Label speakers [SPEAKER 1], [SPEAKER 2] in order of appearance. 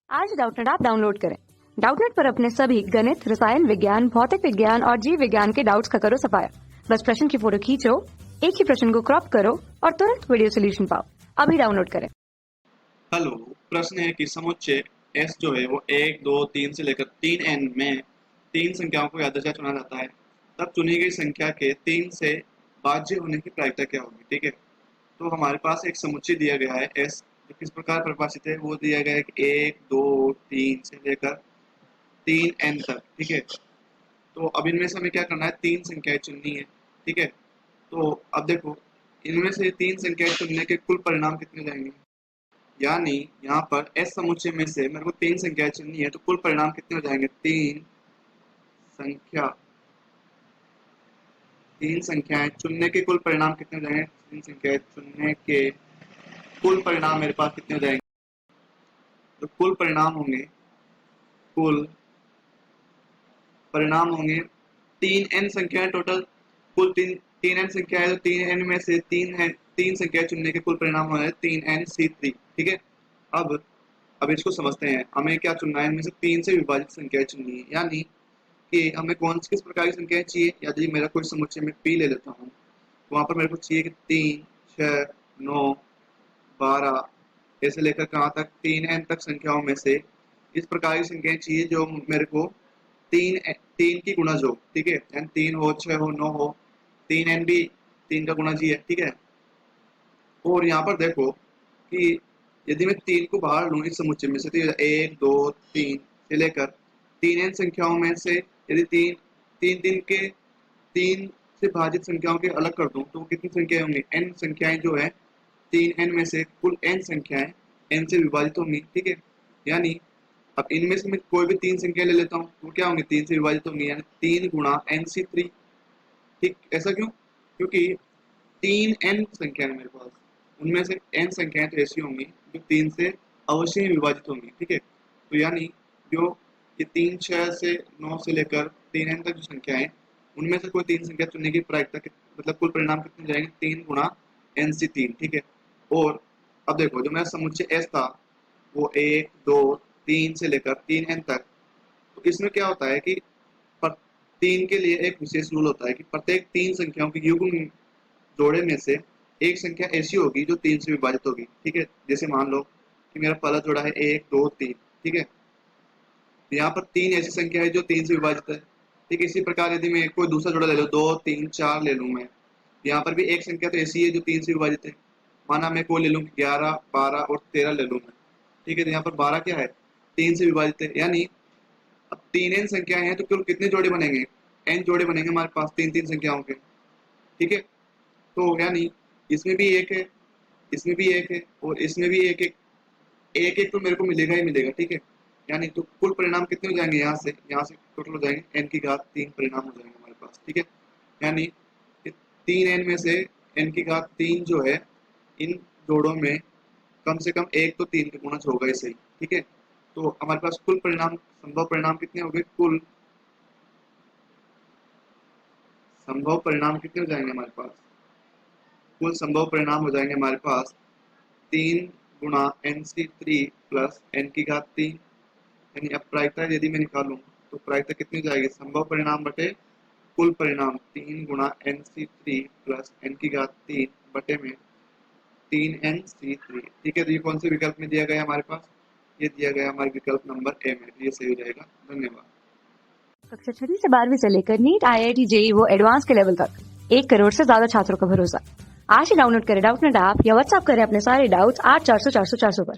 [SPEAKER 1] आज Doubtnut app download करें। Doubtnut पर अपने सभी गणित, रसायन विज्ञान, भौतिक विज्ञान और जीव विज्ञान के डाउट्स का करो सफाया। बस प्रश्न की फोटो खींचो, एक ही प्रश्न को क्रॉप करो और तुरंत वीडियो सोल्यूशन पाओ। अभी डाउनलोड करें।
[SPEAKER 2] हेलो। प्रश्न है कि समुच्चय S जो है वो 1, 2, 3 से लेकर 3n में तीन संख्याओं को यादृच्छा चुना जाता है, तब चुनी गई संख्या के 3 से भाज्य होने की प्रायिकता क्या होगी। ठीक है, तो हमारे पास एक समुच्चय दिया गया है S, जो किस प्रकार परिभाषित है वो दिया गया है कि 1, 2, 3 से लेकर 3n तक। ठीक है, तो अब इनमें से हमें क्या करना है, तीन संख्याएं चुननी है। ठीक है, तो अब देखो इनमें से तीन संख्याएं चुनने के कुल परिणाम कितने जाएंगे, यानी यहाँ पर S समुच्चय में से मेरे को तीन संख्याएं चुननी है, तो कुल परिणाम कितने हो जाएंगे, तीन संख्याएं चुनने के कुल परिणाम कितने हो जाएंगे, तीन संख्याएं चुनने के कुल परिणाम मेरे पास कितने हो जाएंगे, तो कुल परिणाम होंगे 3n संख्याएं टोटल। कुल तीन एन संख्या है, तो 3n में से तीन संख्याएं चुनने के कुल परिणाम हो जाए 3nc3। ठीक है, अब इसको समझते हैं। हमें क्या चुनना है, इनमें से तीन से विभाजित संख्याएं चुननी है, यानी कि हमें किस प्रकार की संख्याएं चाहिए। यदि मेरा कोई समुच्चय में p ले लेता हूँ, तो वहां पर मेरे को चाहिए कि 3, 6, 9, 12 ऐसे लेकर कहाँ तक 3n तक संख्याओं में से इस प्रकार की संख्याएं चाहिए जो मेरे को तीन की गुणज हो। ठीक है, n 3 हो, 6 हो, 9 हो, 3n भी 3 का गुणज ही है। ठीक है, और यहाँ पर देखो कि यदि मैं 3 को बाहर लूँ इस समुच्चय में से, तो 1, 2, 3 से लेकर 3n संख्याओं में से यदि तीन से भाजित संख्याओं के अलग कर दूं, तो कितनी संख्याएं होंगी, n संख्याएं जो है 3n में से कुल n संख्याएं n से विभाजित होंगी। ठीक है, यानी अब इनमें से मैं कोई भी तीन संख्या ले लेता हूँ, तो क्या होंगी, 3 से विभाजित होंगी, यानी 3 गुणा nc3। ठीक, ऐसा क्यों, क्योंकि 3n संख्या है मेरे पास, उनमें से n संख्याएं तो ऐसी होंगी जो 3 से अवश्य ही विभाजित होंगी। ठीक है, तो यानी जो ये 3, 6 से 9 से लेकर 3n तक जो संख्या है, उनमें से कोई तीन संख्या चुनने की प्रायिकता मतलब कुल परिणाम कितने जाएंगे, 3 गुणा nc3। ठीक है, और अब देखो जो मेरा समुच्चय S था वो 1, 2, 3 से लेकर 3n तक, तो इसमें क्या होता है कि तीन के लिए एक विशेष रूल होता है कि प्रत्येक तीन संख्याओं के युग्म जोड़े में से एक संख्या ऐसी होगी जो 3 से विभाजित होगी। ठीक है, जैसे मान लो कि मेरा पहला जोड़ा है 1, 2, 3। ठीक है, यहाँ पर तीन ऐसी संख्या है जो 3 से विभाजित है। ठीक है, इसी प्रकार यदि मैं कोई दूसरा जोड़ा ले लूँ, 2, 3, 4 ले लूँ मैं, यहाँ पर भी एक संख्या तो ऐसी है जो 3 से विभाजित है। माना मैं कोई ले लूँ 11, 12 और 13 ले लूँ मैं। ठीक है, तो यहाँ पर 12 क्या है, 3 से विभाजित है, यानी अब 3n संख्याएं हैं तो कुल कितने जोड़े बनेंगे, n जोड़े बनेंगे हमारे पास तीन तीन संख्याओं के। ठीक है, तो यानी इसमें भी एक है, इसमें भी एक है, और इसमें भी एक एक तो मेरे को मिलेगा ही मिलेगा। ठीक है, यानी तो कुल परिणाम कितने हो जाएंगे, यहाँ से टोटल हो जाएंगे n की घात 3 परिणाम हो जाएंगे हमारे पास। ठीक है, यानी 3n में से n की घात 3 जो है, इन जोड़ों में कम से कम एक तो 3 का गुणज होगा ही सही। ठीक है, तो हमारे पास कुल परिणाम, संभव परिणाम कितने हो गए, कुल संभव परिणाम कितने हो जाएंगे हमारे पास, कुल संभव परिणाम हो जाएंगे हमारे पास 3 गुणा nc3 प्लस n की घात 3। यानी अब प्रायिकता यदि मैं निकालूं तो प्रायिकता कितनी हो जाएगी, संभव परिणाम बटे कुल परिणाम 3 गुणा nc3 प्लस n की घात 3 बटे में 3nc3। ठीक है, तो ये कौन से विकल्प में दिया गया हमारे पास, ये दिया गया हमारे विकल्प नंबर ए में, ये सही हो जाएगा। धन्यवाद।
[SPEAKER 1] कक्षा 6 से 12वीं से लेकर नीट, IIT, JEE वो एडवांस के लेवल तक 1 करोड़ से ज्यादा छात्रों का भरोसा। आज ही डाउनलोड करें डाउटनेट ऐप या व्हाट्सएप करें अपने सारे डाउट्स 8400 400 400 पर।